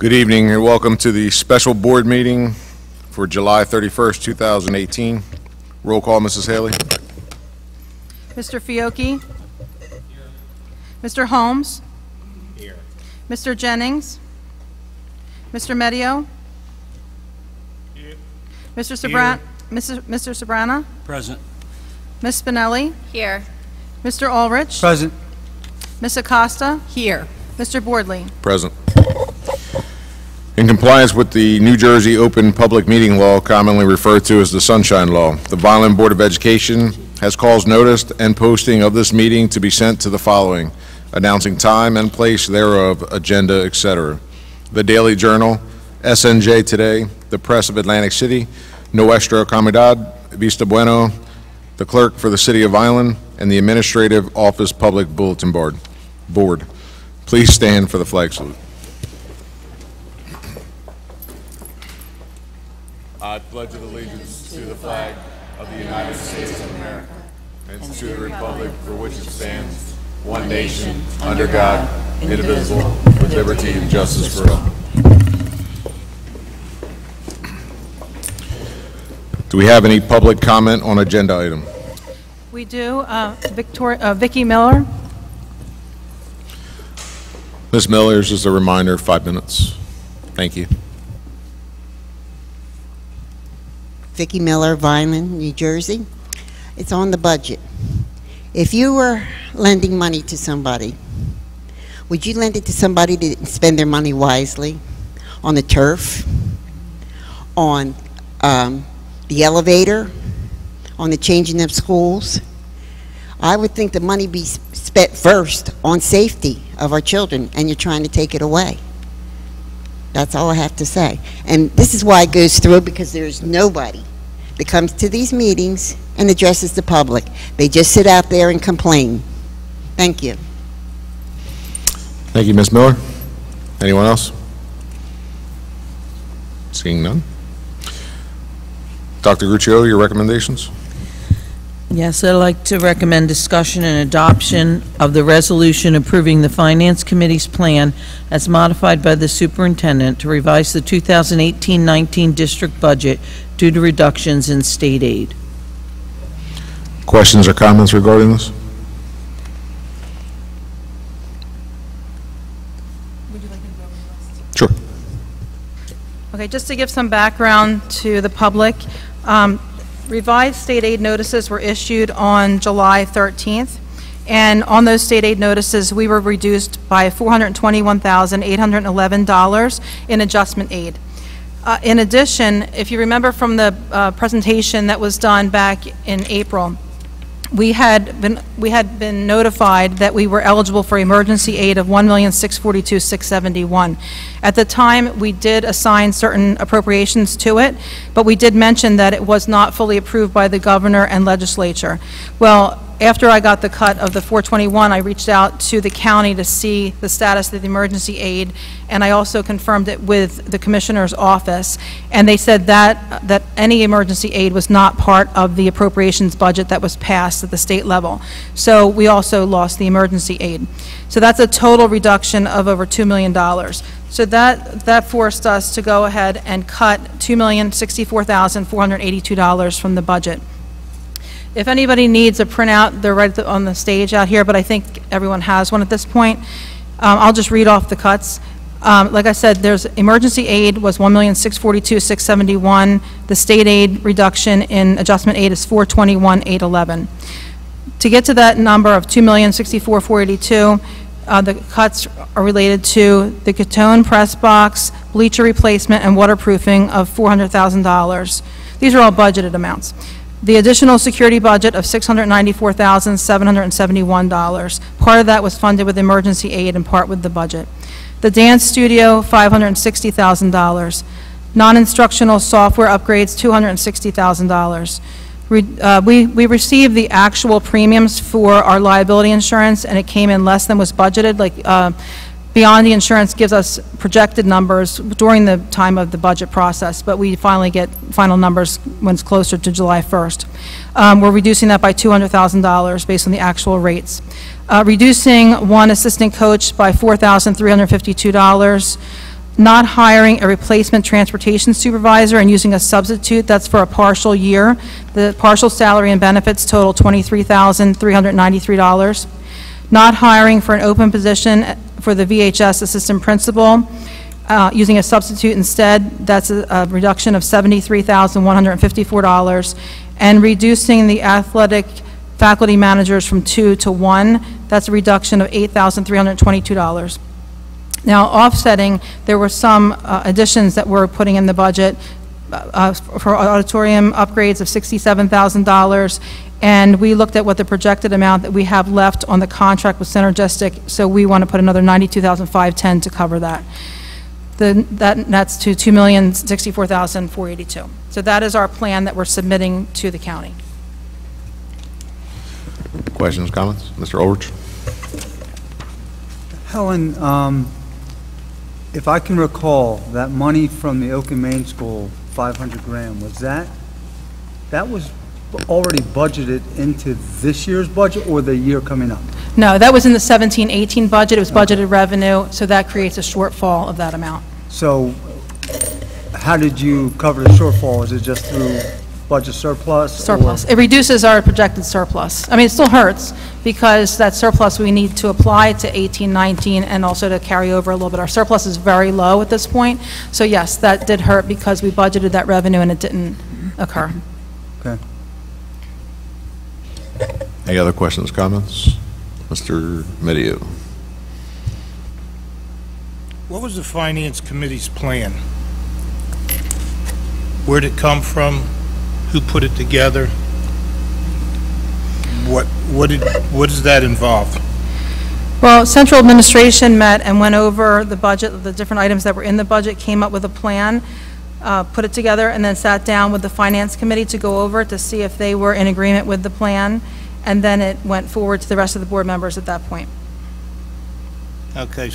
Good evening and welcome to the special board meeting for July 31st, 2018. Roll call, Mrs. Haley. Mr. Fiocchi? Mr. Holmes? Here. Mr. Jennings? Mr. Medio? Here. Mr. Mr. Sobrana? Present. Ms. Spinelli? Here. Mr. Ulrich? Present. Ms. Acosta? Here. Mr. Boardley? Present. In compliance with the New Jersey Open Public Meeting Law, commonly referred to as the Sunshine Law, the Vineland Board of Education has caused notice and posting of this meeting to be sent to the following: announcing time and place thereof, agenda, etc. The Daily Journal, SNJ Today, the Press of Atlantic City, Nuestra Comunidad, Vista Bueno, the Clerk for the City of Vineland, and the Administrative Office Public Bulletin Board. Please stand for the flag salute. I pledge allegiance to the flag of the United States of America and to the republic for which it stands, one nation, under God, indivisible, with liberty and justice for all. Do we have any public comment on agenda item? We do. Vicki Miller? Ms. Miller, just a reminder, 5 minutes. Thank you. Vicki Miller, Vineland, New Jersey. It's on the budget. If you were lending money to somebody, would you lend it to somebody to spend their money wisely? On the turf? On the elevator? On the changing of schools? I would think the money be spent first on safety of our children, and you're trying to take it away. That's all I have to say. And this is why it goes through, because there's nobody that comes to these meetings and addresses the public. They just sit out there and complain. Thank you. Thank you, Ms. Miller. Anyone else? Seeing none. Dr. Guccio, your recommendations? Yes, I'd like to recommend discussion and adoption of the resolution approving the Finance Committee's plan as modified by the superintendent to revise the 2018-19 district budget due to reductions in state aid. Questions or comments regarding this? Would you like me to go over the list? Sure. Okay, just to give some background to the public, revised state aid notices were issued on July 13th, and on those state aid notices we were reduced by $421,811 in adjustment aid. In addition, if you remember from the presentation that was done back in April, we had been notified that we were eligible for emergency aid of $1,642,671. At the time, we did assign certain appropriations to it, but we did mention that it was not fully approved by the governor and legislature. Well, after I got the cut of the 421, I reached out to the county to see the status of the emergency aid, and I also confirmed it with the commissioner's office, and they said that any emergency aid was not part of the appropriations budget that was passed at the state level. So we also lost the emergency aid. So that's a total reduction of over $2 million. So that forced us to go ahead and cut $2,064,482 from the budget. If anybody needs a printout, they're right on the stage out here, but I think everyone has one at this point. I'll just read off the cuts. Like I said, there's emergency aid was $1,642,671. The state aid reduction in adjustment aid is $421,811. To get to that number of $2,064,482, the cuts are related to the Catone press box, bleacher replacement, and waterproofing of $400,000. These are all budgeted amounts. The additional security budget of $694,771. Part of that was funded with emergency aid and part with the budget. The dance studio, $560,000. Non-instructional software upgrades, $260,000. We received the actual premiums for our liability insurance, and it came in less than was budgeted. Beyond the insurance gives us projected numbers during the time of the budget process, but we finally get final numbers when it's closer to July 1st. We're reducing that by $200,000 based on the actual rates. Reducing one assistant coach by $4,352. not hiring a replacement transportation supervisor and using a substitute, that's for a partial year. The partial salary and benefits total $23,393. Not hiring for an open position for the VHS assistant principal, using a substitute instead, that's a reduction of $73,154. And reducing the athletic faculty managers from 2 to 1, that's a reduction of $8,322. Now, offsetting, there were some additions that we're putting in the budget for auditorium upgrades of $67,000, and we looked at what the projected amount that we have left on the contract with Synergistic, so we want to put another $92,510 to cover that. That's to $2,064,482. So that is our plan that we're submitting to the county. Questions, comments? Mr. Ulrich? Helen, if I can recall, that money from the Oakland Main School, 500 grand, that was already budgeted into this year's budget or the year coming up? No, that was in the 17-18 budget. It was budgeted revenue, so that creates a shortfall of that amount. So how did you cover the shortfall? Is it just through budget surplus? Surplus. It reduces our projected surplus. I mean, it still hurts because that surplus we need to apply to 18-19 and also to carry over a little bit. Our surplus is very low at this point. So yes, that did hurt because we budgeted that revenue and it didn't occur. Okay. Any other questions, comments? Mr. Medio? What was the Finance Committee's plan? Where'd it come from? Who put it together? What does that involve? Well, central administration met and went over the budget, the different items that were in the budget, came up with a plan, put it together, and then sat down with the Finance Committee to go over it to see if they were in agreement with the plan, and then it went forward to the rest of the board members at that point. Okay,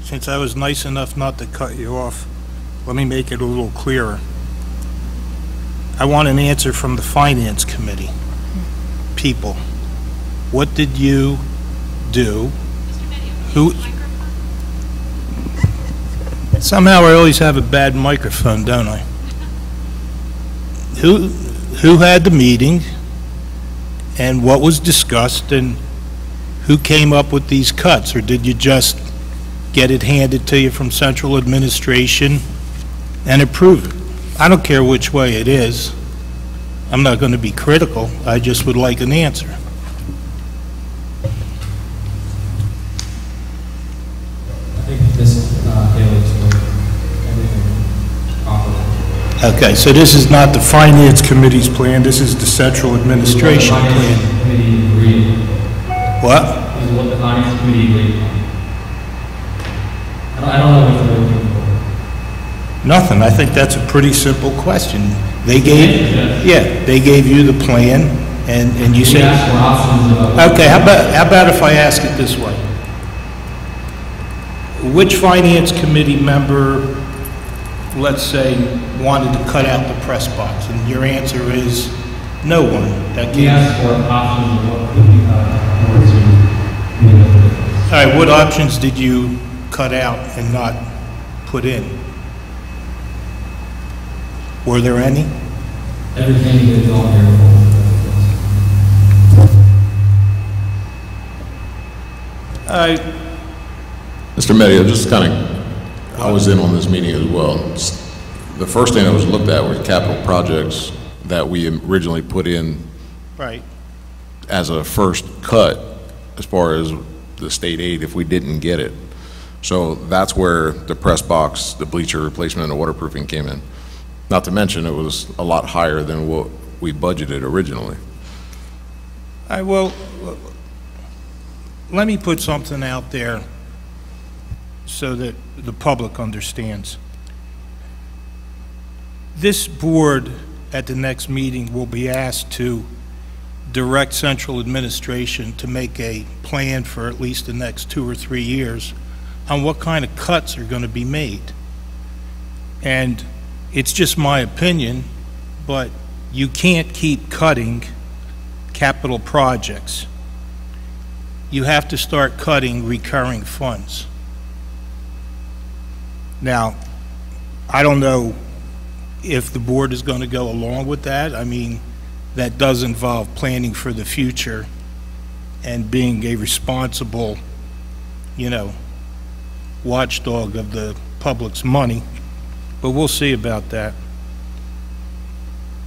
since I was nice enough not to cut you off, let me make it a little clearer. I want an answer from the Finance Committee people. What did you do? Who? Somehow I always have a bad microphone, don't I? Who had the meeting, and what was discussed, and who came up with these cuts, or did you just get it handed to you from central administration and approve it? I don't care which way it is. I'm not going to be critical. I just would like an answer. I think this Haley's everything properly. Okay, so this is not the Finance Committee's plan, this is the central administration What the plan. Finance Committee agreed. What? This is what the Finance Committee agreed on. I don't know what you're looking for. Nothing. I think that's a pretty simple question. They gave you the plan, and you We said... asked for options about... Okay, how about if I ask it this way? Which Finance Committee member, let's say, wanted to cut out the press box? And your answer is no one. We asked for options of what could be cut in order to make a difference. All right, what options did you cut out and not put in? Were there any? Everything is on here. Mr. Medio, just kind of, I was in on this meeting as well. The first thing that was looked at were capital projects that we originally put in Right. as a first cut as far as the state aid if we didn't get it. So that's where the press box, the bleacher replacement, and the waterproofing came in. Not to mention, it was a lot higher than what we budgeted originally. All right, well, let me put something out there so that the public understands. This board at the next meeting will be asked to direct central administration to make a plan for at least the next 2 or 3 years on what kind of cuts are going to be made. And it's just my opinion, but you can't keep cutting capital projects. You have to start cutting recurring funds. Now, I don't know if the board is going to go along with that. I mean, that does involve planning for the future and being a responsible, you know, watchdog of the public's money, but we'll see about that.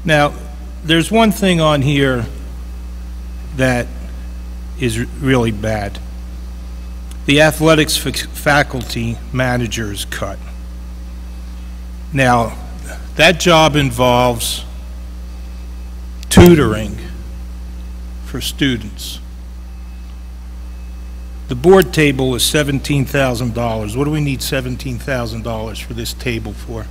Now, there's one thing on here that is really bad. The athletics faculty manager is cut. Now, that job involves tutoring for students. The board table is $17,000. What do we need $17,000 for this table for?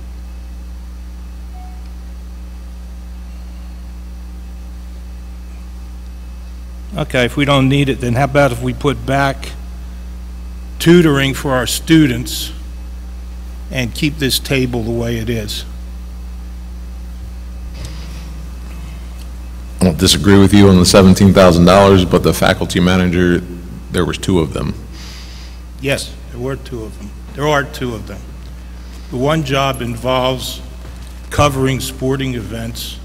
Okay, if we don't need it, then how about if we put back tutoring for our students and keep this table the way it is? I don't disagree with you on the $17,000, but the faculty manager, there was two of them. Yes, there were two of them. There are two of them. The one job involves covering sporting events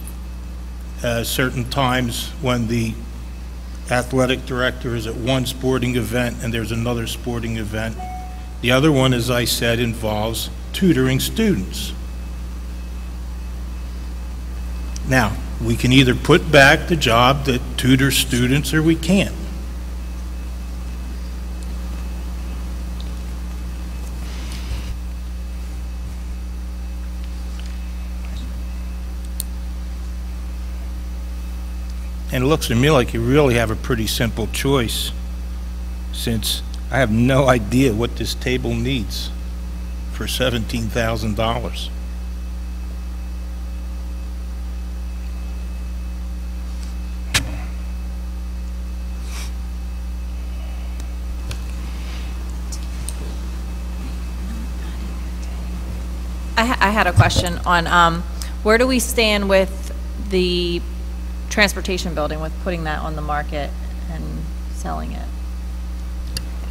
certain times when the athletic director is at one sporting event and there's another sporting event. The other one, as I said, involves tutoring students. Now, we can either put back the job that tutors students or we can't. And it looks to me like you really have a pretty simple choice, since I have no idea what this table needs for $17,000. I had a question on where do we stand with the transportation building, with putting that on the market and selling it?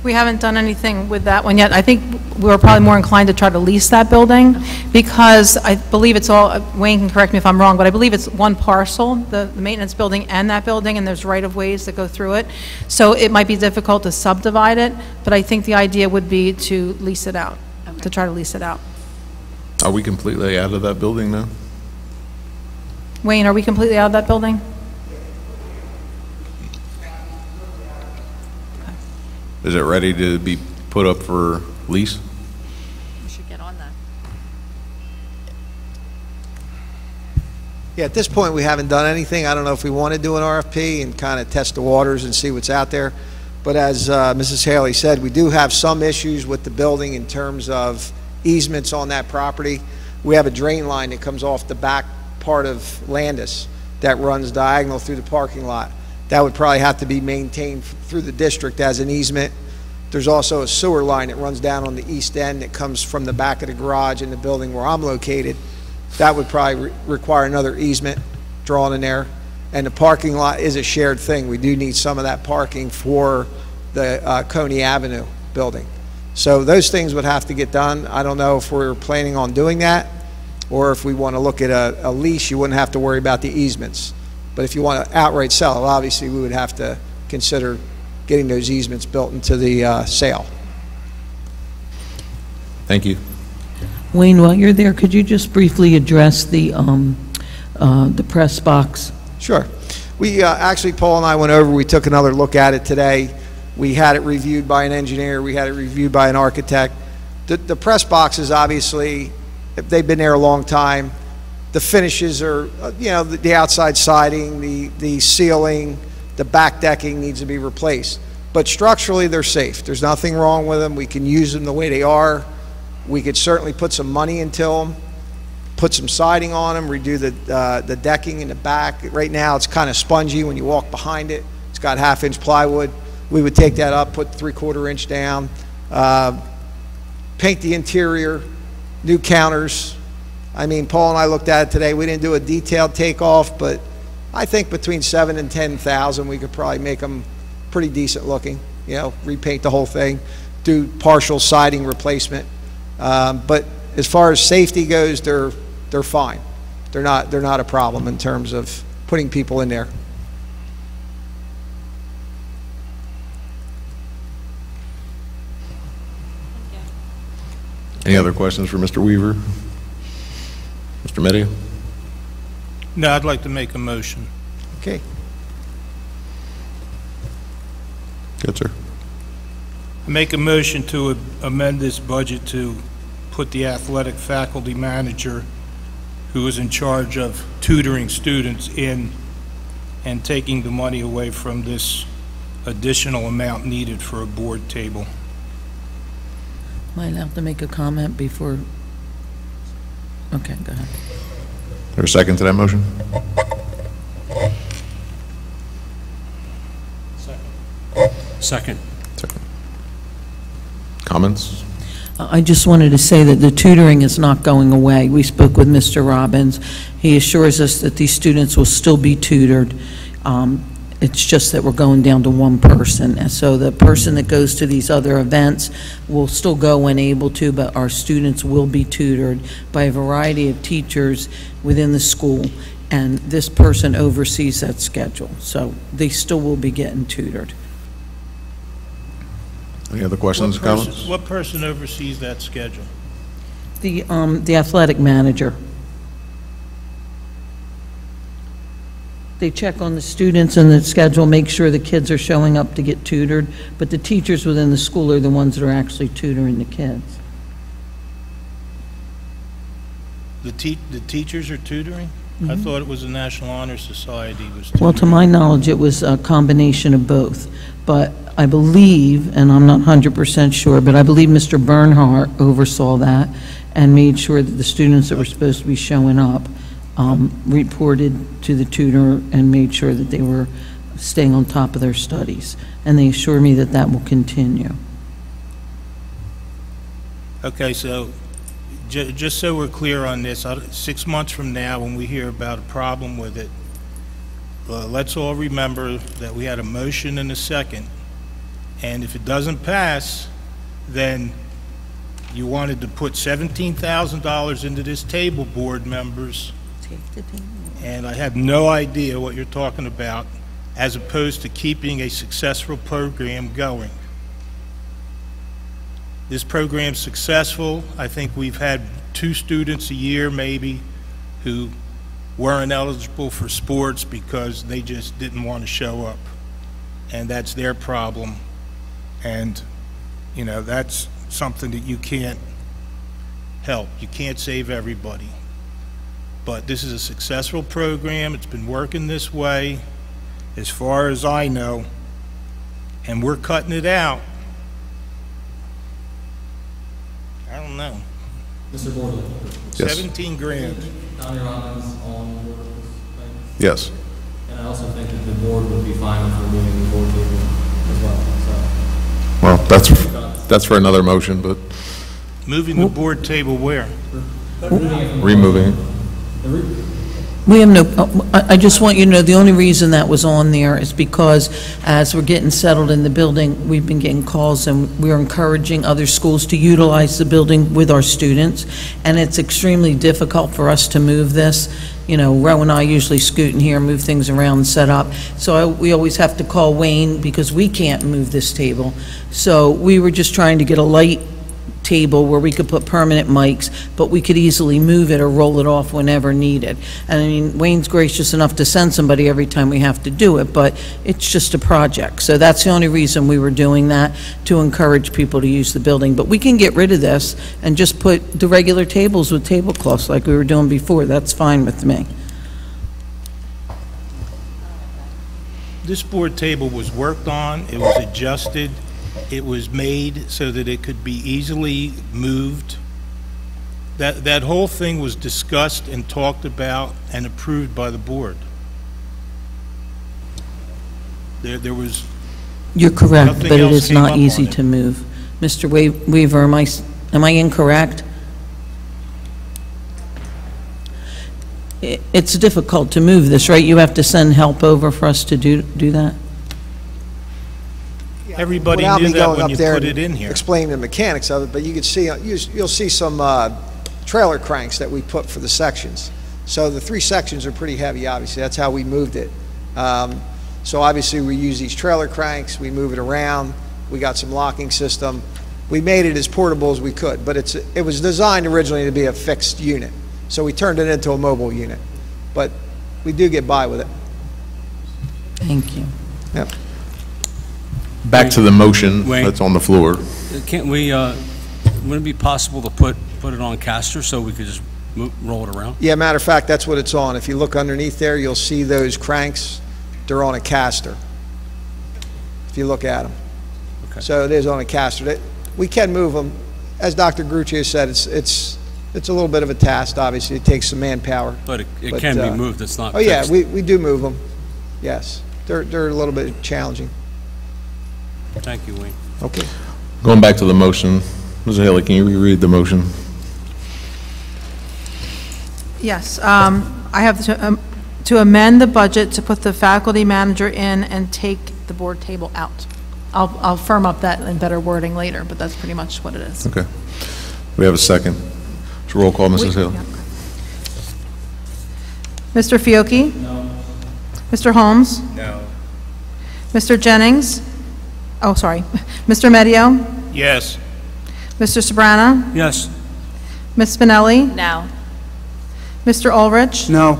We haven't done anything with that one yet. I think we're probably more inclined to try to lease that building, because I believe it's all, Wayne can correct me if I'm wrong, but I believe it's one parcel, the maintenance building and that building, and there's right-of-ways that go through it. So it might be difficult to subdivide it, but I think the idea would be to lease it out, to try to lease it out. Are we completely out of that building now? Wayne, are we completely out of that building? Is it ready to be put up for lease? We should get on that. Yeah, at this point, we haven't done anything. I don't know if we want to do an RFP and kind of test the waters and see what's out there. But as Mrs. Haley said, we do have some issues with the building in terms of easements on that property. We have a drain line that comes off the back part of Landis that runs diagonal through the parking lot. That would probably have to be maintained through the district as an easement. There's also a sewer line that runs down on the east end that comes from the back of the garage in the building where I'm located. That would probably require another easement drawn in there. And the parking lot is a shared thing. We do need some of that parking for the Coney Avenue building. So those things would have to get done. I don't know if we're planning on doing that, or if we want to look at a lease, you wouldn't have to worry about the easements. But if you want to outright sell, obviously we would have to consider getting those easements built into the sale. Thank you. Wayne, while you're there, could you just briefly address the press box? Sure. We actually, Paul and I went over, we took another look at it today. We had it reviewed by an engineer. We had it reviewed by an architect. The press boxes, obviously, they've been there a long time. The finishes are, you know, the outside siding, the ceiling, the back decking needs to be replaced. But structurally, they're safe. There's nothing wrong with them. We can use them the way they are. We could certainly put some money into them, put some siding on them, redo the decking in the back. Right now, it's kind of spongy when you walk behind it. It's got 1/2-inch plywood. We would take that up, put 3/4 inch down, paint the interior, new counters. I mean, Paul and I looked at it today. We didn't do a detailed takeoff, but I think between $7,000 and $10,000, we could probably make them pretty decent looking. You know, repaint the whole thing, do partial siding replacement. But as far as safety goes, they're fine. They're not a problem in terms of putting people in there. Any other questions for Mr. Weaver? Mr. Media? No, I'd like to make a motion. Okay. Good, sir. Make a motion to amend this budget to put the athletic faculty manager who is in charge of tutoring students in and taking the money away from this additional amount needed for a board table. Am I allowed to make a comment before? Okay, go ahead. Is there a second to that motion? Second. Second. Comments? I just wanted to say that the tutoring is not going away. We spoke with Mr. Robbins. He assures us that these students will still be tutored. It's just that we're going down to one person. And so the person that goes to these other events will still go when able to, but our students will be tutored by a variety of teachers within the school. And this person oversees that schedule. So they still will be getting tutored. Any other questions or comments? What person oversees that schedule? The athletic manager. They check on the students and the schedule, make sure the kids are showing up to get tutored, but the teachers within the school are the ones that are actually tutoring the kids. The teachers are tutoring? I thought it was the National Honor Society was tutoring. Well, to my knowledge, it was a combination of both, but I believe, and I'm not 100% sure, but I believe Mr. Bernhardt oversaw that and made sure that the students that were supposed to be showing up reported to the tutor and made sure that they were staying on top of their studies. And they assure me that that will continue. Okay, so just so we're clear on this, 6 months from now when we hear about a problem with it, let's all remember that we had a motion and a second. And if it doesn't pass, then you wanted to put $17,000 into this table, board members. And I have no idea what you're talking about, as opposed to keeping a successful program going. This program's successful. I think we've had 2 students a year maybe who weren't eligible for sports because they just didn't want to show up. And that's their problem. And, you know, that's something that you can't help. You can't save everybody. But this is a successful program. It's been working this way as far as I know, and we're cutting it out. I don't know. Mr. Borland. Yes. 17 grand. Donnie Robbins on board with this thing? Yes. And I also think that the board would be fine with removing the board table as well, so. Well, that's for another motion, but Moving the board table where? removing it. We have no, I just want you to know, the only reason that was on there is because as we're getting settled in the building, we've been getting calls and we're encouraging other schools to utilize the building with our students. And it's extremely difficult for us to move this. You know, Ro and I usually scoot in here, move things around and set up. So we always have to call Wayne because we can't move this table. So we were just trying to get a light table where we could put permanent mics, but we could easily move it or roll it off whenever needed. And I mean, Wayne's gracious enough to send somebody every time we have to do it, but it's just a project. So that's the only reason we were doing that, to encourage people to use the building. But we can get rid of this and just put the regular tables with tablecloths like we were doing before. That's fine with me. This board table was worked on, it was adjusted, it was made so that it could be easily moved. That whole thing was discussed and talked about and approved by the board. There was... You're correct, Nothing but it else is came not up easy on it. to move. Mr. Weaver, am I incorrect? It's difficult to move this, right? You have to send help over for us to do that? Everybody Without knew me that going when up you there put and it in here. explaining the mechanics of it, but you could see, you'll see some trailer cranks that we put for the sections. So the 3 sections are pretty heavy, obviously. That's how we moved it. So obviously we use these trailer cranks, we move it around, we got some locking system. We made it as portable as we could, but it was designed originally to be a fixed unit. So we turned it into a mobile unit. But we do get by with it. Thank you. Yep. Back to the motion Wayne. that's on the floor. Can't we, wouldn't it be possible to put it on caster so we could just roll it around? Yeah, matter of fact, that's what it's on. If you look underneath there, you'll see those cranks. They're on a caster, if you look at them. Okay. So it is on a caster. We can move them. As Dr. Gruccio said, it's a little bit of a task, obviously. It takes some manpower. But it can be moved, it's not Oh, yeah, fixed. we do move them. Yes. They're a little bit challenging. Thank you, Wayne. Okay. Going back to the motion, Ms. Haley, can you reread the motion? Yes, I have to amend the budget to put the faculty manager in and take the board table out. I'll firm up that in better wording later, but that's pretty much what it is. Okay. We have a second. It's a roll call, Mrs. Haley. Yeah. Mr. Fiocchi? No. Mr. Holmes? No. Mr. Jennings? Oh, sorry. Mr. Medio? Yes. Mr. Sobrana? Yes. Ms. Spinelli? No. Mr. Ulrich? No.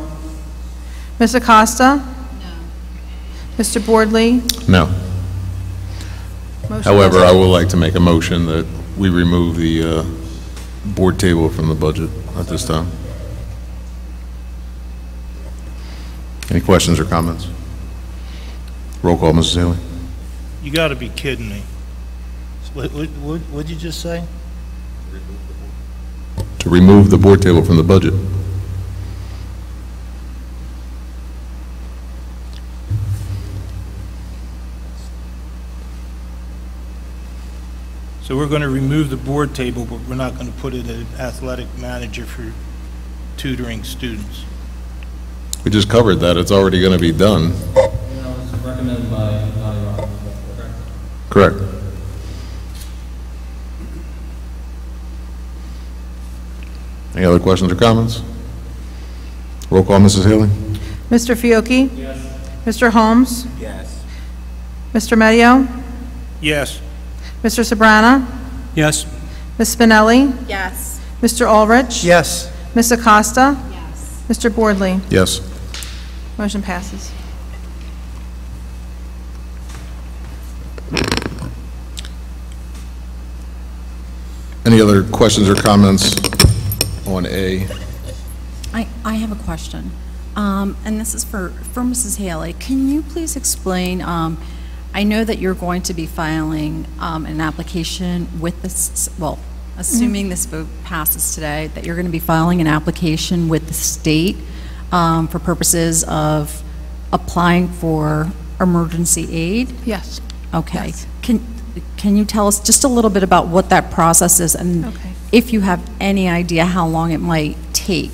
Ms. Acosta? No. Mr. Boardley? No. Motion However, I passes. would like to make a motion that we remove the board table from the budget at this time. Any questions or comments? Roll call, Mrs. Haley. You got to be kidding me. What'd you just say? To remove the board table from the budget. So we're going to remove the board table, but we're not going to put it as an athletic manager for tutoring students. We just covered that. It's already going to be done. No, it's recommended by Rob. Correct. Any other questions or comments? Roll call, Mrs. Haley. Mr. Fiocchi? Yes. Mr. Holmes? Yes. Mr. Medio? Yes. Mr. Sobrana? Yes. Ms. Spinelli? Yes. Mr. Ulrich? Yes. Ms. Acosta? Yes. Mr. Boardley? Yes. Motion passes. Any other questions or comments on A? I have a question, and this is for Mrs. Haley. Can you please explain, I know that you're going to be filing an application with this, well, assuming this vote passes today, that you're going to be filing an application with the state for purposes of applying for emergency aid? Yes. Okay. Yes. Can you tell us just a little bit about what that process is, and Okay. if you have any idea how long it might take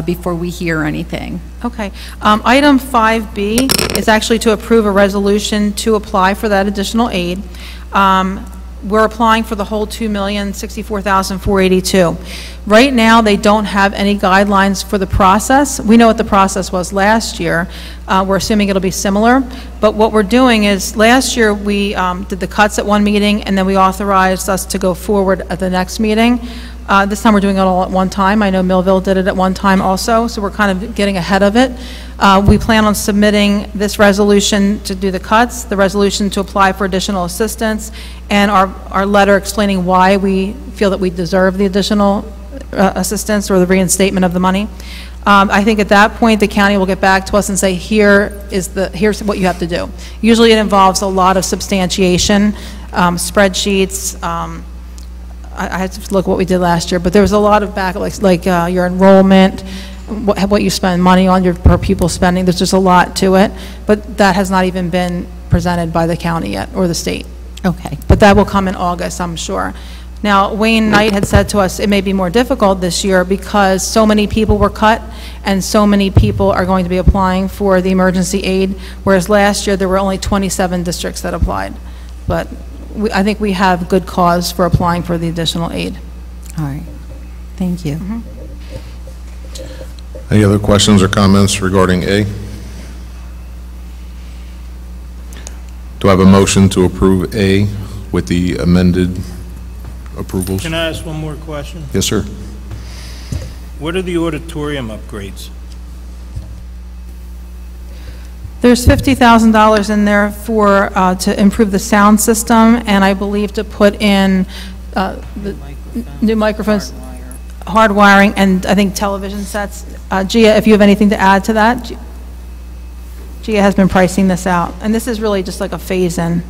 before we hear anything? Okay. Item 5B is actually to approve a resolution to apply for that additional aid. We're applying for the whole $2,064,482. Right now, they don't have any guidelines for the process. We know what the process was last year. We're assuming it'll be similar. But what we're doing is, last year, we did the cuts at one meeting, and then we authorized us to go forward at the next meeting. This time, we're doing it all at one time. I know Millville did it at one time also, so we're kind of getting ahead of it. We plan on submitting this resolution to do the cuts, the resolution to apply for additional assistance, and our letter explaining why we feel that we deserve the additional assistance or the reinstatement of the money. I think at that point, the county will get back to us and say, here's what you have to do. Usually it involves a lot of substantiation, spreadsheets. I had to look what we did last year, but there was a lot of like your enrollment, what you spend money on, your per pupil spending. There's just a lot to it, but that has not even been presented by the county yet, or the state. Okay. But that will come in August, I'm sure. Now, Wayne Knight had said to us it may be more difficult this year because so many people were cut and so many people are going to be applying for the emergency aid, whereas last year there were only 27 districts that applied. But I think we have good cause for applying for the additional aid. All right. Thank you. Any other questions or comments regarding A? Do I have a motion to approve A with the amended approvals? Can I ask one more question? Yes, sir. What are the auditorium upgrades? There's $50,000 in there for, to improve the sound system, and I believe to put in the new microphones, hardwiring, and I think television sets. Gia, if you have anything to add to that? Gia has been pricing this out, and this is really just like a phase-in.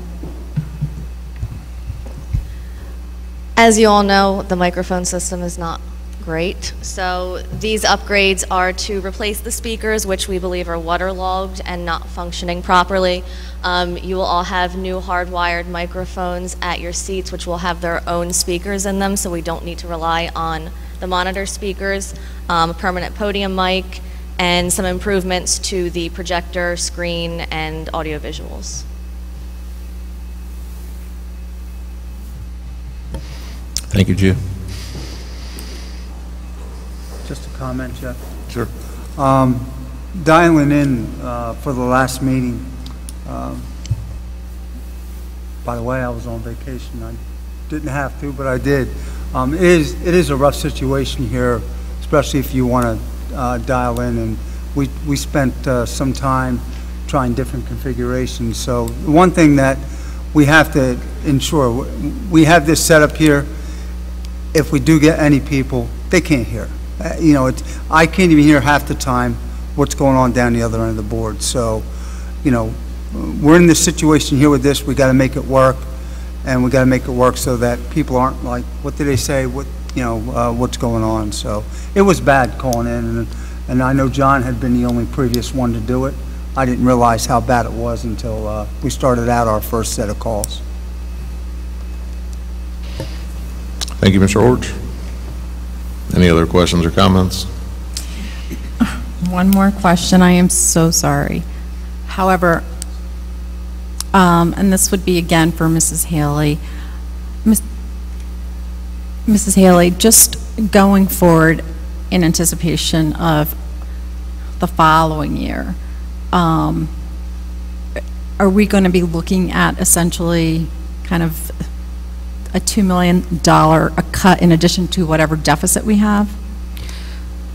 As you all know, the microphone system is not great. So these upgrades are to replace the speakers, which we believe are waterlogged and not functioning properly. You will all have new hardwired microphones at your seats, which will have their own speakers in them, so we don't need to rely on the monitor speakers, a permanent podium mic, and some improvements to the projector, screen, and audio visuals. Thank you, Gia. Just a comment, Jeff. Sure. Dialing in for the last meeting, by the way, I was on vacation. I didn't have to, but I did. It is a rough situation here, especially if you want to dial in, and we spent some time trying different configurations. So one thing that we have to ensure, we have this set up here. If we do get any people, they can't hear. You know, I can't even hear half the time what's going on down the other end of the board. So, you know, we're in this situation here with this. We got to make it work, and we got to make it work so that people aren't like, what did they say? What, you know, what's going on? So it was bad calling in, and I know John had been the only previous one to do it. I didn't realize how bad it was until we started out our first set of calls. Thank you, Mr. Orge. Any other questions or comments? One more question. I am so sorry. However, and this would be again for Mrs. Haley. Mrs. Haley, just going forward in anticipation of the following year, are we going to be looking at essentially kind of a $2 million a cut in addition to whatever deficit we have?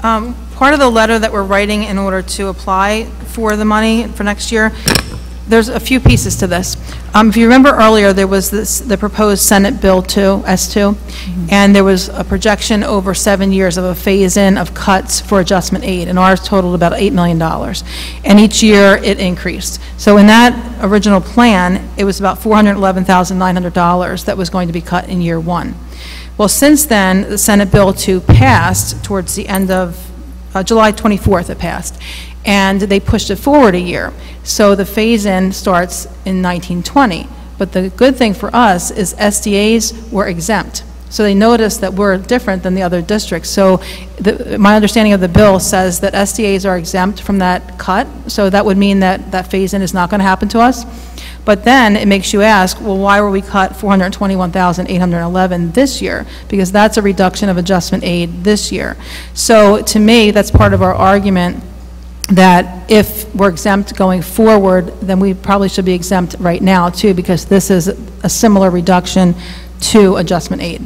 Part of the letter that we're writing in order to apply for the money for next year, there's a few pieces to this. If you remember earlier, there was the proposed Senate Bill 2, S2, and there was a projection over 7 years of a phase-in of cuts for adjustment aid, and ours totaled about $8 million. And each year it increased. So in that original plan, it was about $411,900 that was going to be cut in year one. Well, since then, the Senate Bill 2 passed towards the end of July 24th it passed, and they pushed it forward a year. So the phase-in starts in 1920. But the good thing for us is SDAs were exempt. So they noticed that we're different than the other districts. So my understanding of the bill says that SDAs are exempt from that cut. So that would mean that that phase-in is not going to happen to us. But then it makes you ask, well, why were we cut $421,811 this year? Because that's a reduction of adjustment aid this year. So to me, that's part of our argument that if we're exempt going forward, then we probably should be exempt right now too, because this is a similar reduction to adjustment aid.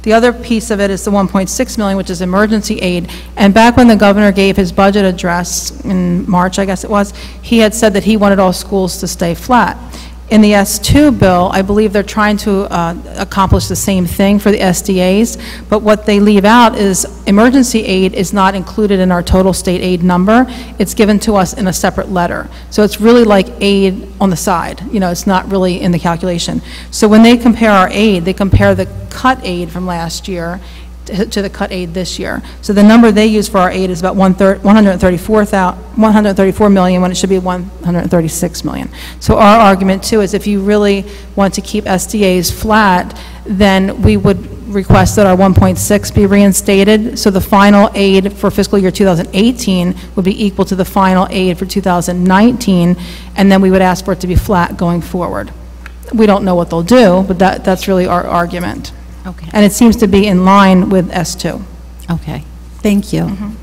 The other piece of it is the $1.6 million, which is emergency aid. And back when the governor gave his budget address in March, I guess it was, he had said that he wanted all schools to stay flat. In the S2 bill, I believe they're trying to accomplish the same thing for the SDAs, but what they leave out is emergency aid is not included in our total state aid number. It's given to us in a separate letter. So it's really like aid on the side. You know, it's not really in the calculation. So when they compare our aid, they compare the cut aid from last year to the cut aid this year. So the number they use for our aid is about 134 million when it should be 136 million. So our argument too is if you really want to keep SDAs flat, then we would request that our 1.6 be reinstated. So the final aid for fiscal year 2018 would be equal to the final aid for 2019, and then we would ask for it to be flat going forward. We don't know what they'll do, but that's really our argument. Okay. And it seems to be in line with S2. Okay, thank you.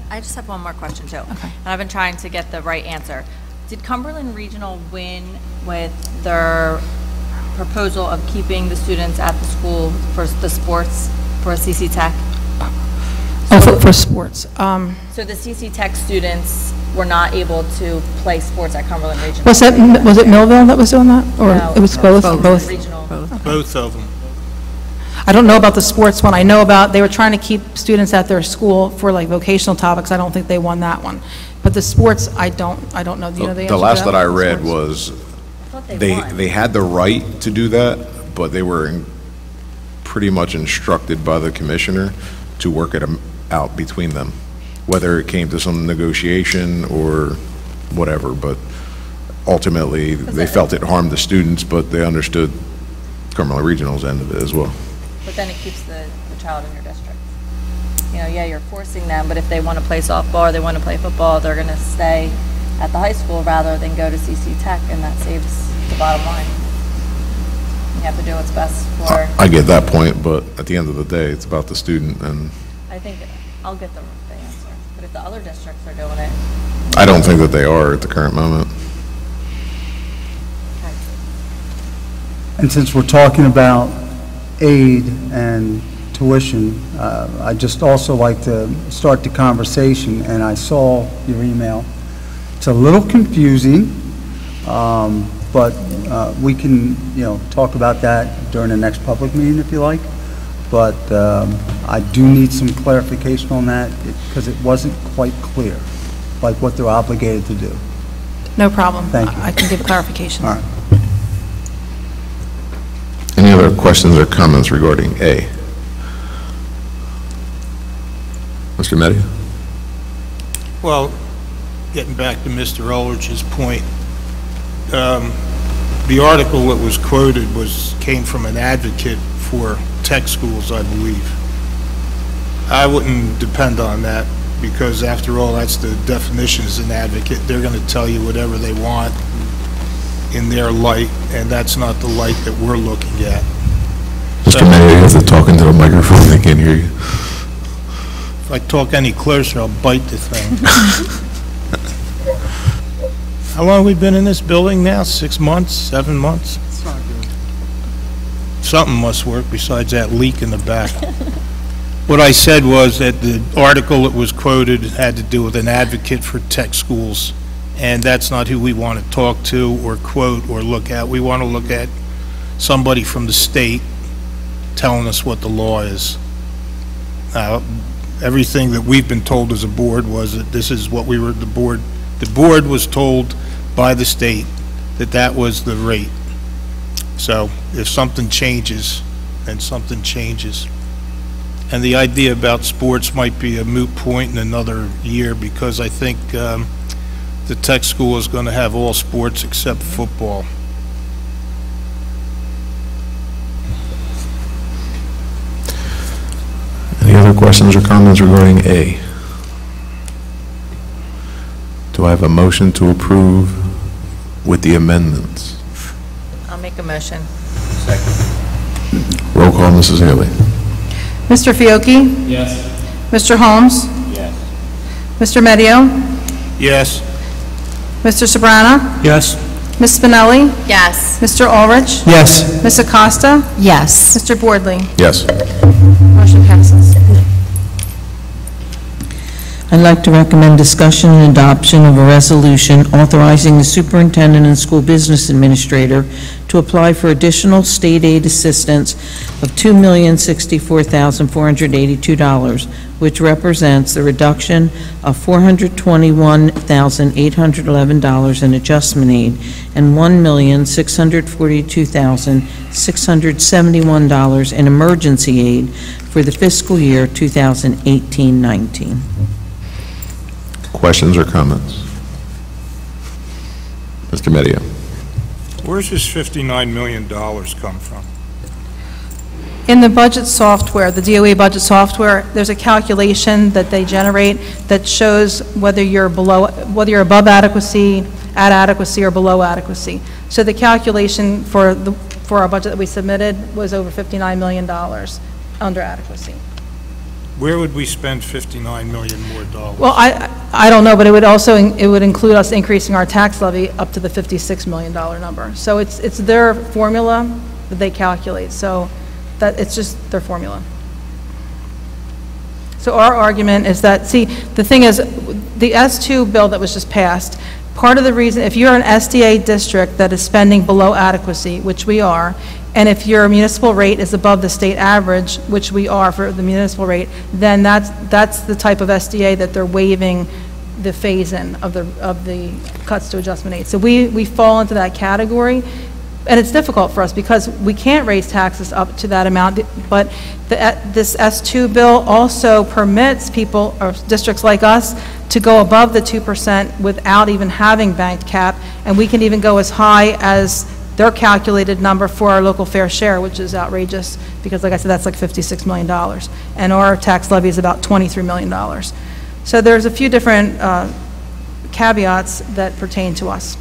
I just have one more question, too. Okay. And I've been trying to get the right answer. Did Cumberland Regional win with their proposal of keeping the students at the school for the sports for CC Tech? Oh, for sports. So the CC Tech students were not able to play sports at Cumberland Regional? Was it Millville that was doing that? Or No, it was both? both. Regional. Both of them. I don't know about the sports one. I know about, they were trying to keep students at their school for like vocational topics. I don't think they won that one. But the sports, I don't know. Do you know the answer The to last that I one? read Sports? was, thought they they, won. they had the right to do that, but they were pretty much instructed by the commissioner to work it out between them, whether it came to some negotiation or whatever, but ultimately, they felt it harmed the students, but they understood Cumberland Regional's end of it as well. But then it keeps the child in your district. You know, yeah, you're forcing them, but if they want to play softball or they want to play football, they're going to stay at the high school rather than go to CC Tech, and that saves the bottom line. You have to do what's best for... I get that point, but at the end of the day, it's about the student, and I think I'll get the answer. But if the other districts are doing it... I don't think that they are at the current moment. Okay. And since we're talking about aid and tuition, I'd just also like to start the conversation, and I saw your email. It's a little confusing, but we can, talk about that during the next public meeting if you like. But I do need some clarification on that because it wasn't quite clear, like what they're obligated to do. No problem. Thank you. I can give clarification. All right. Any other questions or comments regarding A? Mr. Media? Well, getting back to Mr. Ulrich's point, the article that was quoted came from an advocate for tech schools, I believe. I wouldn't depend on that because, after all, that's the definition as an advocate. They're going to tell you whatever they want in their light, and that's not the light that we're looking at. Mr. Media, you have to talk into the microphone. They can't hear you. If I talk any closer, I'll bite the thing. How long have we been in this building now? 6 months? 7 months? It's not good. Something must work besides that leak in the back. What I said was that the article that was quoted had to do with an advocate for tech schools, and that's not who we want to talk to or quote or look at. We want to look at somebody from the state telling us what the law is. Everything that we've been told as a board was that this is what the board was told by the state that that was the rate. So if something changes, then something changes. And the idea about sports might be a moot point in another year because I think the tech school is going to have all sports except football. Any other questions or comments regarding A? Do I have a motion to approve with the amendments? I'll make a motion. Roll call, Mrs. Haley. Mr. Fiocchi? Yes. Mr. Holmes? Yes. Mr. Medio? Yes. Mr. Sobrana? Yes. Ms. Spinelli? Yes. Mr. Ulrich? Yes. Ms. Acosta? Yes. Mr. Boardley? Yes. Motion passes. I'd like to recommend discussion and adoption of a resolution authorizing the superintendent and school business administrator to apply for additional state aid assistance of $2,064,482, which represents the reduction of $421,811 in adjustment aid and $1,642,671 in emergency aid for the fiscal year 2018-19. Questions or comments? Mr. Media. Where's this $59 million come from? In the budget software, the DOE budget software, there's a calculation that they generate that shows whether you're above adequacy, at adequacy, or below adequacy. So the calculation for our budget that we submitted was over $59 million under adequacy. Where would we spend 59 million more dollars? Well, I don't know, but it would include us increasing our tax levy up to the $56 million number. So it's their formula that they calculate, so that it's just their formula. So our argument is that, see, the thing is, the S2 bill that was just passed, part of the reason, if you're an SDA district that is spending below adequacy, which we are, and if your municipal rate is above the state average, which we are for the municipal rate, then that's the type of SDA that they're waiving the phase-in of the cuts to adjustment aid. So we fall into that category, and it's difficult for us because we can't raise taxes up to that amount, but this S2 bill also permits people, or districts like us, to go above the 2% without even having banked cap, and we can even go as high as their calculated number for our local fair share, which is outrageous because, like I said, that's like $56 million. And our tax levy is about $23 million. So there's a few different caveats that pertain to us.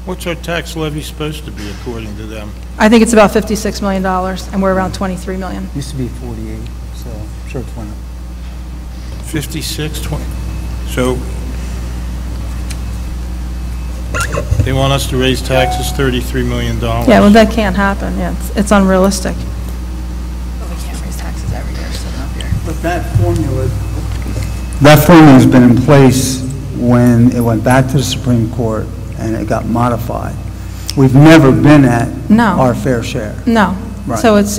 What's our tax levy supposed to be according to them? I think it's about $56 million, and we're around $23 million. Used to be 48, so I'm sure it's went up. 56, 20. So they want us to raise taxes $33 million. Yeah, well, that can't happen. Yeah, it's unrealistic. But we can't raise taxes every year, so not here. But that formula has been in place when it went back to the Supreme Court and it got modified. We've never been at our fair share. No. Right. So it's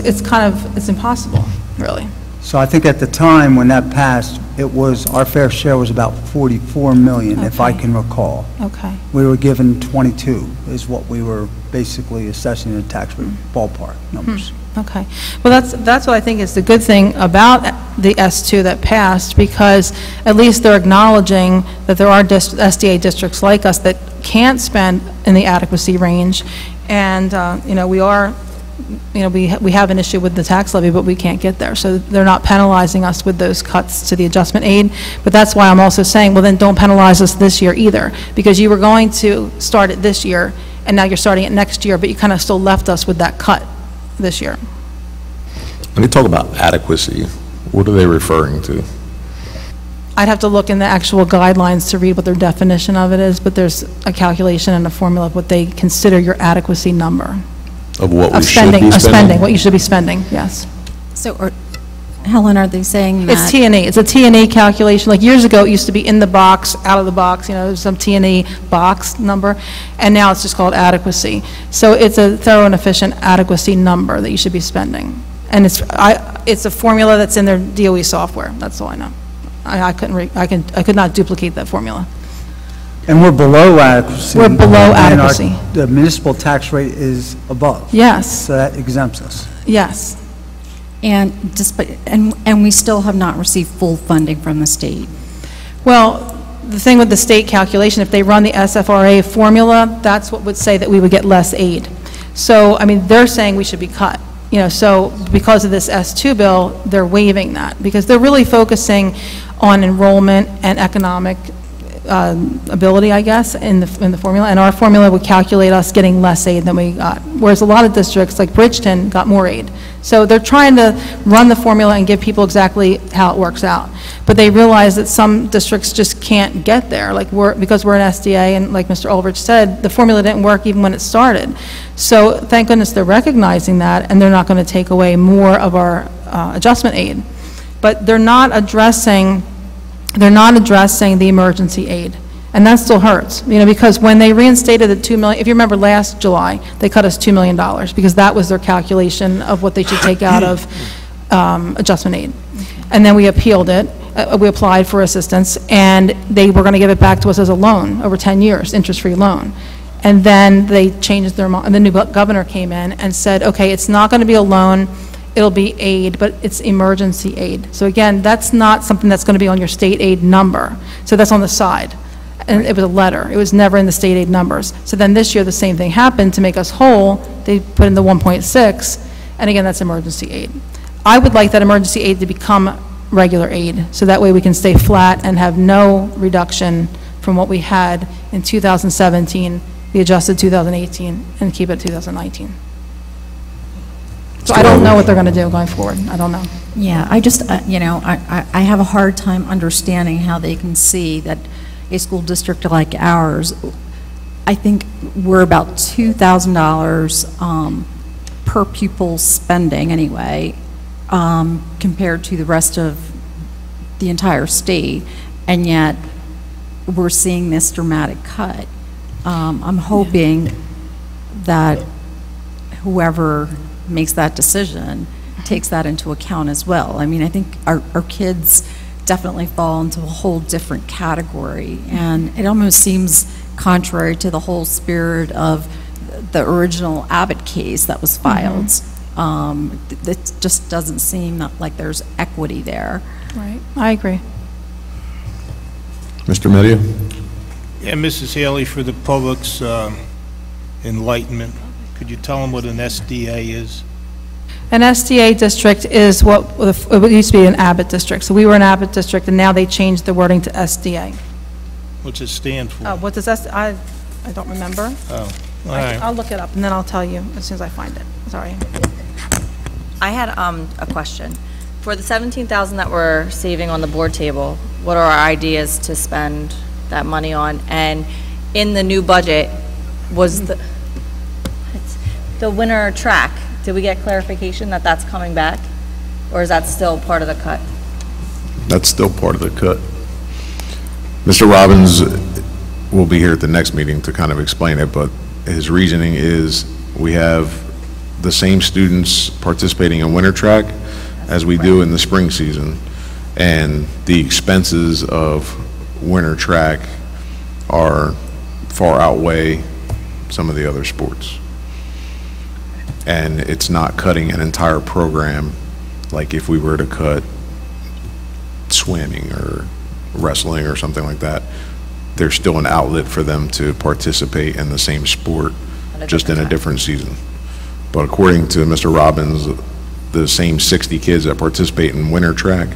impossible, really. So I think at the time when that passed, our fair share was about 44 million, if I can recall. Okay. We were given 22 is what we were basically assessing the tax rate, ballpark numbers. Okay. Well, that's what I think is the good thing about the S2 that passed, because at least they're acknowledging that there are SDA districts like us that can't spend in the adequacy range, and we have an issue with the tax levy, but we can't get there. So they're not penalizing us with those cuts to the adjustment aid. But that's why I'm also saying, well, then don't penalize us this year either, because you were going to start it this year, and now you're starting it next year, but you kind of still left us with that cut this year. When they talk about adequacy, what are they referring to? I'd have to look in the actual guidelines to read what their definition of it is, but there's a calculation and a formula of what they consider your adequacy number. Of what we should spending, be spending? What you should be spending, yes. So, Helen, are they saying that? It's T&E. It's a T&E calculation. Like years ago, it used to be in the box, out of the box, some T&E box number, and now it's just called adequacy. So it's a thorough and efficient adequacy number that you should be spending. And it's a formula that's in their DOE software. That's all I know. I could not duplicate that formula. And we're below adequacy. We're below adequacy. The municipal tax rate is above. Yes. So that exempts us. Yes. And we still have not received full funding from the state. Well, the thing with the state calculation, if they run the SFRA formula, that's what would say that we would get less aid. So, I mean, they're saying we should be cut. So because of this S2 bill, they're waiving that because they're really focusing on enrollment and economic ability, I guess, in the formula, and our formula would calculate us getting less aid than we got, whereas a lot of districts like Bridgeton got more aid. So they're trying to run the formula and give people exactly how it works out, but they realize that some districts just can't get there, because we're an SDA, and like Mr. Ulrich said, the formula didn't work even when it started. So thank goodness they're recognizing that, and they're not going to take away more of our adjustment aid, but they're not addressing the emergency aid, and that still hurts, because when they reinstated the $2 million, if you remember last July, they cut us $2 million because that was their calculation of what they should take out of adjustment aid. And then we appealed it, we applied for assistance, and they were going to give it back to us as a loan over 10 years, interest-free loan. And then they changed their mind, and the new governor came in and said, okay, it's not going to be a loan, it'll be aid, but it's emergency aid. So again, that's not something that's going to be on your state aid number. So that's on the side. And it was a letter. It was never in the state aid numbers. So then this year, the same thing happened. To make us whole, they put in the 1.6, and again, that's emergency aid. I would like that emergency aid to become regular aid, so that way we can stay flat and have no reduction from what we had in 2017, the adjusted 2018, and keep it 2019. So I don't know what they're going to do going forward. I don't know. Yeah, I just, you know, I have a hard time understanding how they can see that a school district like ours, I think we're about $2,000 per pupil spending anyway, compared to the rest of the entire state, and yet we're seeing this dramatic cut. I'm hoping that whoever makes that decision takes that into account as well. I mean, I think our kids definitely fall into a whole different category, and it almost seems contrary to the whole spirit of the original Abbott case that was filed. It just doesn't seem like there's equity there. Right, I agree. Mr. Media? Yeah, Mrs. Haley, for the public's enlightenment, could you tell them what an SDA is? An SDA district is what it used to be an Abbott district. So we were an Abbott district, and now they changed the wording to SDA. What's it stand for? What does I don't remember. Oh, all right. I'll look it up, and then I'll tell you as soon as I find it. Sorry. I had a question. For the $17,000 that we're saving on the board table, what are our ideas to spend that money on? And in the new budget, was the winter track, did we get clarification that that's coming back? Or is that still part of the cut? That's still part of the cut. Mr. Robbins will be here at the next meeting to kind of explain it, but his reasoning is we have the same students participating in winter track as we do in the spring season, and the expenses of winter track are far outweigh some of the other sports. And it's not cutting an entire program like if we were to cut swimming or wrestling or something like that. There's still an outlet for them to participate in the same sport, just in a different season. But according to Mr. Robbins, the same 60 kids that participate in winter track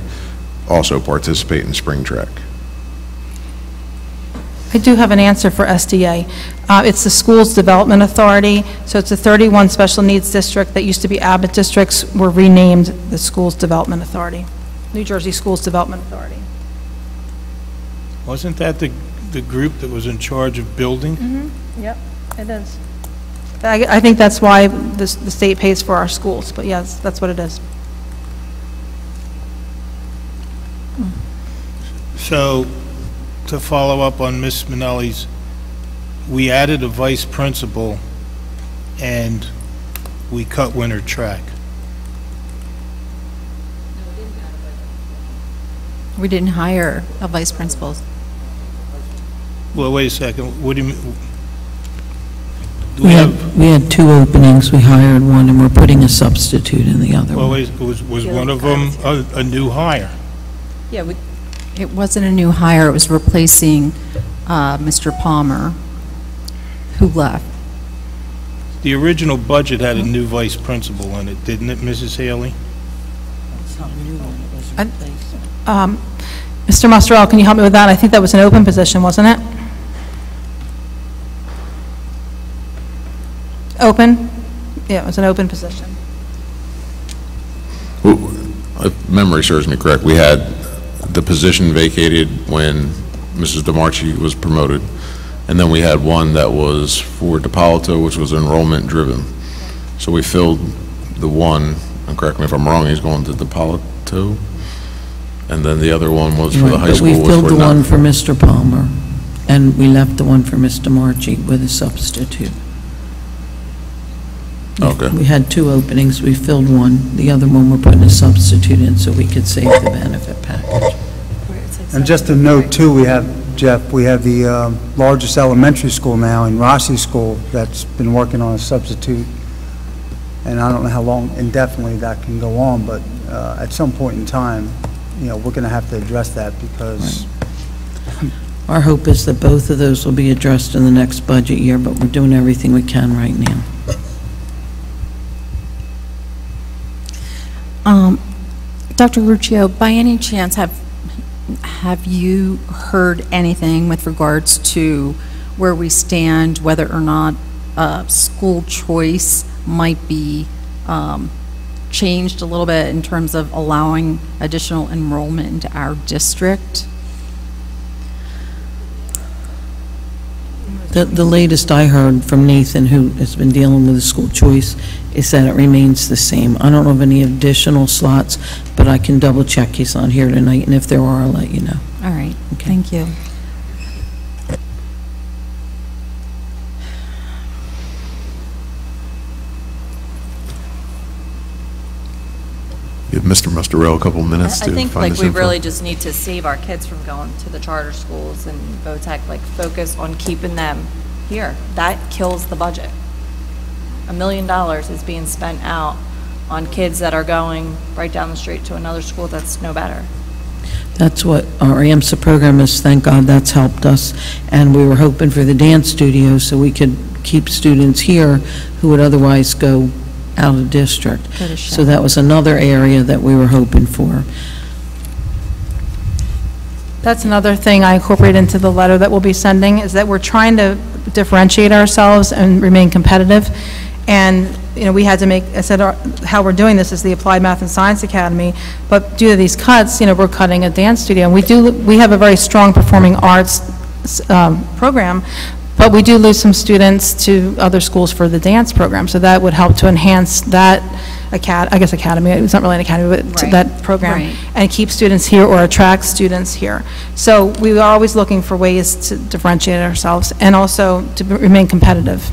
also participate in spring track. I do have an answer for SDA. It's the Schools Development Authority, so it's a 31 special needs district that used to be Abbott districts were renamed the Schools Development Authority, New Jersey Schools Development Authority. Wasn't that the group that was in charge of building? Yep, it is. I think that's why the state pays for our schools, but yes, that's what it is. So, to follow up on Ms. Minelli's, we added a vice principal and we cut winter track. We didn't hire a vice principal. Well, wait a second. What do you mean? We had 2 openings. We hired one, and we're putting a substitute in the other Well, one. wait, was one of them a new hire? Yeah, It wasn't a new hire. It was replacing Mr. Palmer, who left. The original budget had a new vice principal in it, didn't it, Mrs. Haley? Mr. Mostrell, can you help me with that? I think that was an open position, wasn't it? Open? Yeah, it was an open position. If memory serves me correct, we had the position vacated when Mrs. DeMarchi was promoted, and then we had one that was for DePalito, which was enrollment driven. So we filled the one, and correct me if I'm wrong, he's going to DePalito, and then the other one was for the high school. We filled the one for Mr. Palmer, and we left the one for Mr. Marchi with a substitute. Okay. We had 2 openings. We filled one. The other one we're putting a substitute in so we could save the benefit package. And just to note too, we have, Jeff, we have the largest elementary school now in Rossi School that's been working on a substitute. And I don't know how long indefinitely that can go on, but at some point in time, you know, we're going to have to address that because... Right. Our hope is that both of those will be addressed in the next budget year, but we're doing everything we can right now. Dr. Ruccio, by any chance, have you heard anything with regards to where we stand, whether or not school choice might be changed a little bit in terms of allowing additional enrollment into our district? The latest I heard from Nathan, who has been dealing with the school choice, is that it remains the same. I don't know of any additional slots, but I can double check. He's not here tonight, and if there are, I'll let you know. All right, Okay. thank you. Give Mr. Mustarell a couple minutes I to think find like this we info. really just need to save our kids from going to the charter schools and VOTEC, like focus on keeping them here. That kills the budget. $1 million is being spent out on kids that are going right down the street to another school that's no better. That's what our AMSA program is, thank God that's helped us. And we were hoping for the dance studio so we could keep students here who would otherwise go out of district. Go to So that was another area that we were hoping for. That's another thing I incorporate into the letter that we'll be sending, is that we're trying to differentiate ourselves and remain competitive. And, you know, we had to make, I said, how we're doing this is the Applied Math and Science Academy, but due to these cuts, you know, we're cutting a dance studio. And we have a very strong performing arts program, but we do lose some students to other schools for the dance program. So that would help to enhance that academy. It's not really an academy, but Right. that program, Right. and keep students here or attract students here. So we are always looking for ways to differentiate ourselves and also to remain competitive.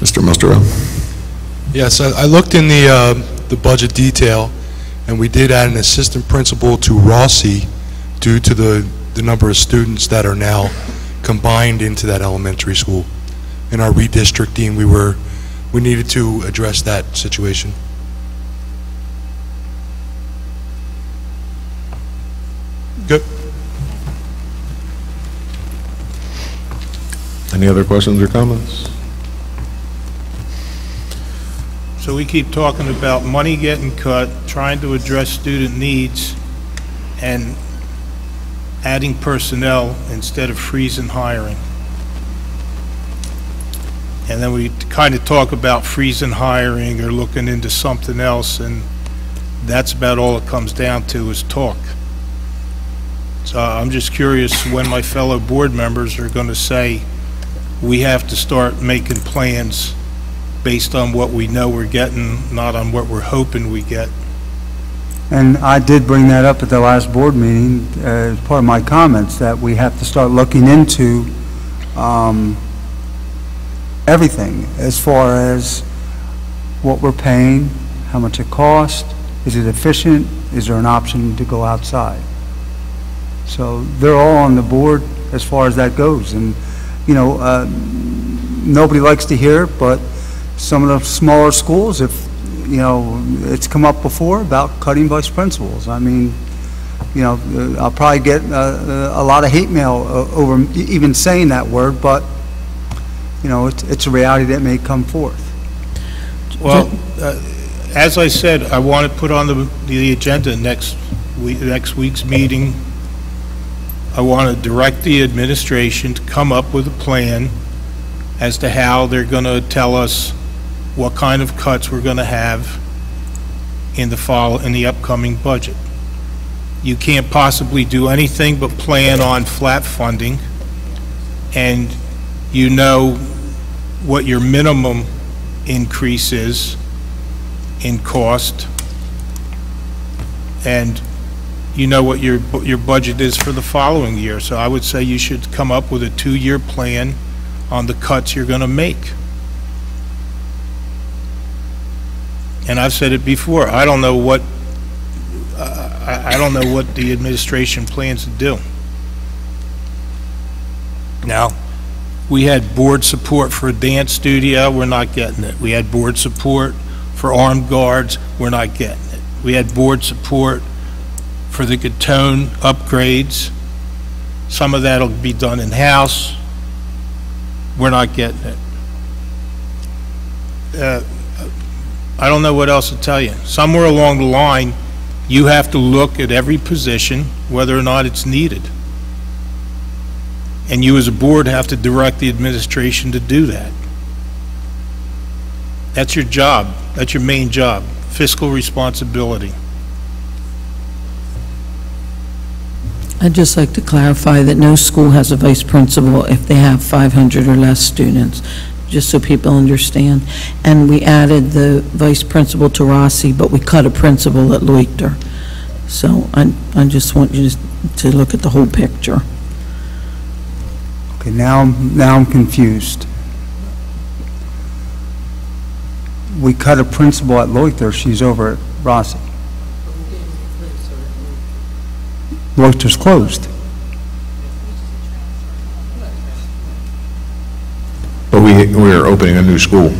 Mr. Mustarell. Yes, I looked in the budget detail, and we did add an assistant principal to Rossi due to the number of students that are now combined into that elementary school. In our redistricting, we needed to address that situation. Good. Any other questions or comments? So we keep talking about money getting cut, trying to address student needs, and adding personnel instead of freezing hiring. And then we kind of talk about freezing hiring or looking into something else, and that's about all it comes down to is talk. So I'm just curious when my fellow board members are going to say, we have to start making plans based on what we know we're getting, not on what we're hoping we get. And I did bring that up at the last board meeting as part of my comments, that we have to start looking into everything as far as what we're paying, how much it costs, is it efficient, is there an option to go outside? So they're all on the board as far as that goes. And, you know, nobody likes to hear it, but some of the smaller schools, if, you know, it's come up before about cutting vice principals. I mean, you know, I'll probably get a lot of hate mail over even saying that word, but, you know, it's a reality that may come forth. Well, as I said, I want to put on the agenda next week's meeting. I want to direct the administration to come up with a plan as to how they're going to tell us what kind of cuts we're going to have in the upcoming budget. You can't possibly do anything but plan on flat funding, and you know what your minimum increase is in cost, and you know what your budget is for the following year. So I would say you should come up with a 2-year plan on the cuts you're going to make. And I've said it before, I don't know what the administration plans to do. Now, we had board support for a dance studio, we're not getting it. We had board support for armed guards, we're not getting it. We had board support for the Gatone upgrades. Some of that'll be done in-house. We're not getting it. I don't know what else to tell you. Somewhere along the line, you have to look at every position, whether or not it's needed. And you as a board have to direct the administration to do that. That's your job. That's your main job, fiscal responsibility. I'd just like to clarify that no school has a vice principal if they have 500 or less students, just so people understand. And we added the vice principal to Rossi, but we cut a principal at Leukter. So I just want you to look at the whole picture. Okay, now I'm confused. We cut a principal at Leukter, she's over at Rossi. Leukter's closed. But we're opening a new school.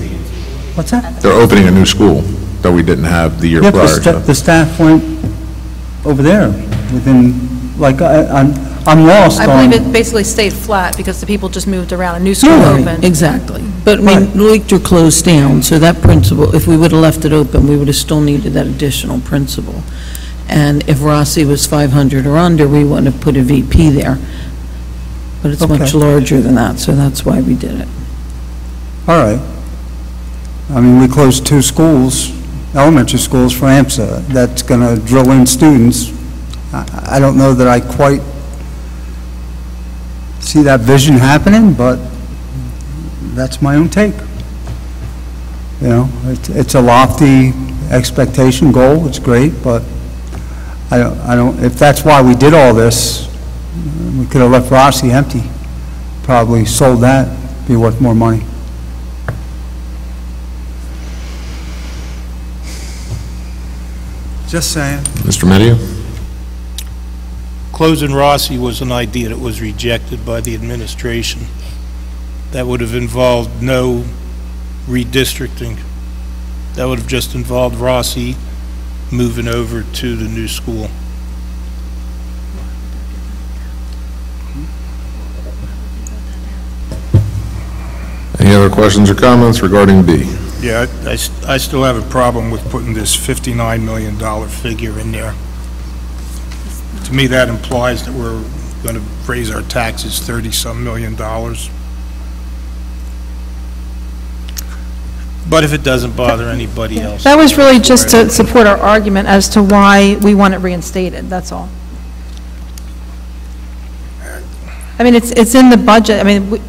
What's that? They're opening a new school that we didn't have the year Yeah, prior. the staff went over there within, like, I'm lost I on. believe it basically stayed flat because the people just moved around. A new school Right, opened. exactly. But, I mean, Leukter closed down, so that principal, if we would have left it open, we would have still needed that additional principal. And if Rossi was 500 or under, we wouldn't have put a VP there. But it's much Okay. larger than that, so that's why we did it. All right. I mean, we closed 2 schools, elementary schools for AMSA. That's going to drill in students. I don't know that I quite see that vision happening, but that's my own take. You know, it's a lofty expectation goal. It's great, but I don't, if that's why we did all this, we could have left Rossi empty. Probably sold that, be worth more money. Just saying. Mr. Medio? Closing Rossi was an idea that was rejected by the administration. That would have involved no redistricting. That would have just involved Rossi moving over to the new school. Any other questions or comments regarding B? Yeah, I still have a problem with putting this $59 million figure in there. To me, that implies that we're going to raise our taxes $30-some million. But if it doesn't bother anybody else. That was really just to support our argument as to why we want it reinstated, that's all. I mean, it's in the budget. I mean,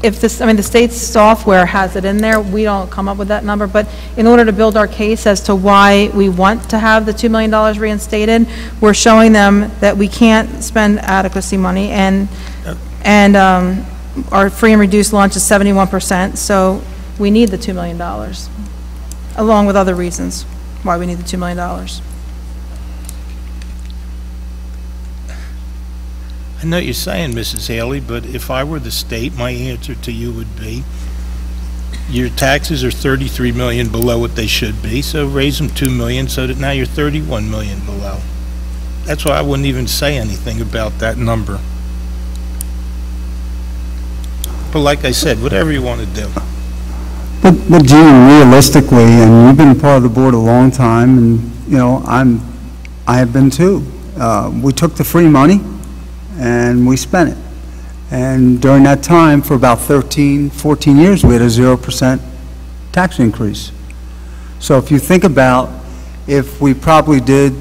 if this, I mean, the state's software has it in there, we don't come up with that number, but in order to build our case as to why we want to have the $2 million reinstated, we're showing them that we can't spend adequacy money, and our free and reduced lunch is 71%, so we need the $2 million, along with other reasons why we need the $2 million. I know you're saying, Mrs. Haley, but if I were the state, my answer to you would be, your taxes are 33 million below what they should be, so raise them 2 million so that now you're 31 million below. That's why I wouldn't even say anything about that number. But like I said, whatever you want to do. But Gene, realistically, and you've been part of the board a long time, and, you know, I have been too. We took the free money, and we spent it. And during that time, for about 13, 14 years, we had a 0% tax increase. So if you think about if we probably did,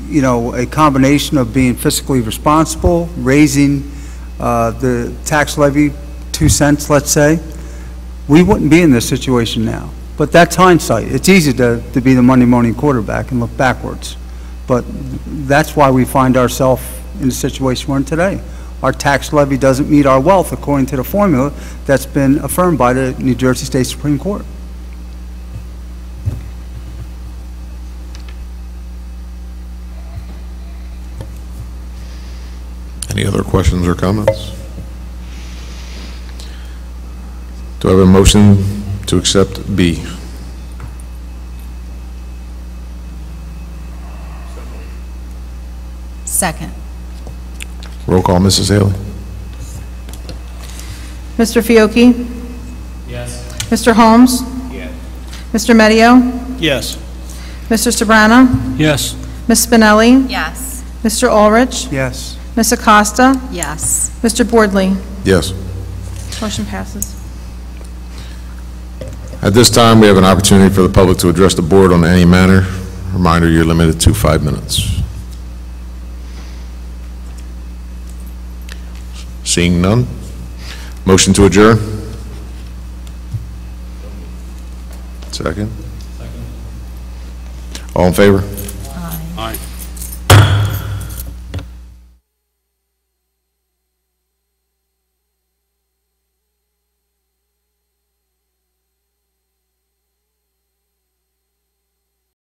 you know, a combination of being fiscally responsible, raising the tax levy 2 cents, let's say, we wouldn't be in this situation now. But that's hindsight. It's easy to be the Monday morning quarterback and look backwards. But that's why we find ourselves in the situation we're in today. Our tax levy doesn't meet our wealth according to the formula that's been affirmed by the New Jersey State Supreme Court. Any other questions or comments? Do I have a motion to accept B? Second. Roll call, Mrs. Haley. Mr. Fiocchi? Yes. Mr. Holmes? Yes. Mr. Medio? Yes. Mr. Sobrana? Yes. Ms. Spinelli? Yes. Mr. Ulrich? Yes. Ms. Acosta? Yes. Mr. Boardley? Yes. Motion passes. At this time, we have an opportunity for the public to address the board on any matter. Reminder, you're limited to 5 minutes. Seeing none. Motion to adjourn? Second. All in favor?